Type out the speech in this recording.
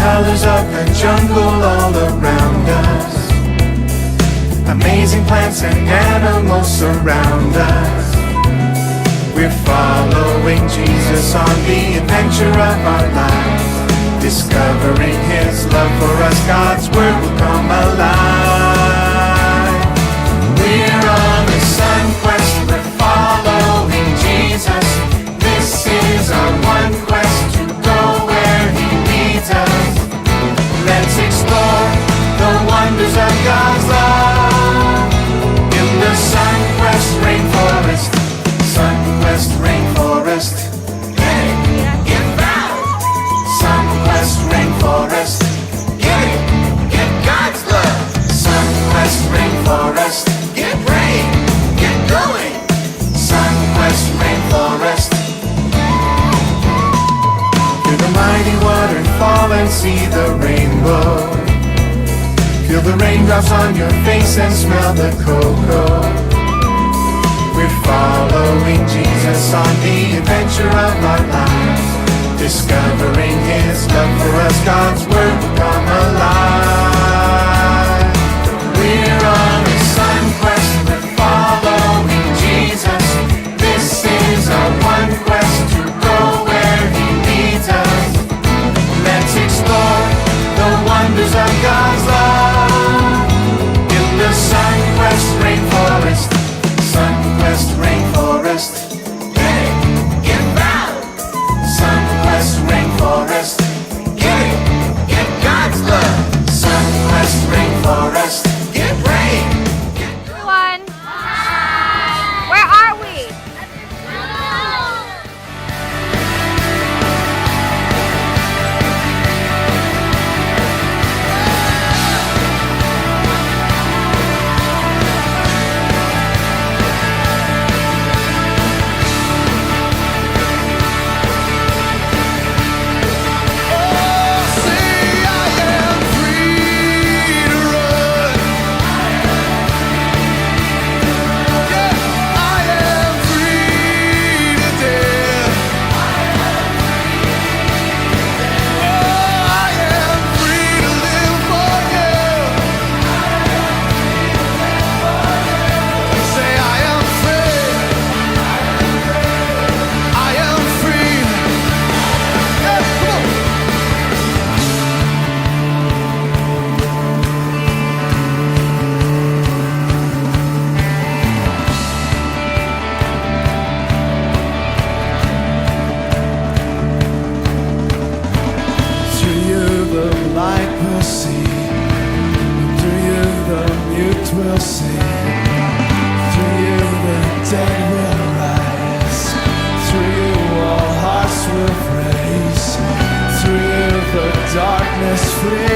colors of the jungle all around us. Amazing plants and animals surround us. We're following Jesus on the adventure of our lives. Discovering His love for us, God's Word will come alive. We're on a SonQuest, we're following Jesus. This is our one quest, to go where He leads us. Let's explore the wonders of God's love in the SonQuest Rainforest. SonQuest Rainforest. Get it, get found. SonQuest Rainforest. Get it, get God's love. SonQuest Rainforest. Get rain, get going. SonQuest Rainforest. Hear the mighty waterfall and see the rainbow. Feel the raindrops on your face and smell the cocoa. We're following Jesus on the adventure of our lives. Discovering His love for us, God's Word will come alive. We're on a SonQuest, we're following Jesus. This is our one quest, to go where He leads us. Let's explore the wonders of God's love in the SonQuest Rainforest. SonQuest Rainforest. Get it, get found. SonQuest Rainforest. Get it, get God's love. SonQuest Rainforest. Get rain. Everyone, where are we? Will sing. Through you the dead will rise. Through you all hearts will praise. Through you the darkness flees.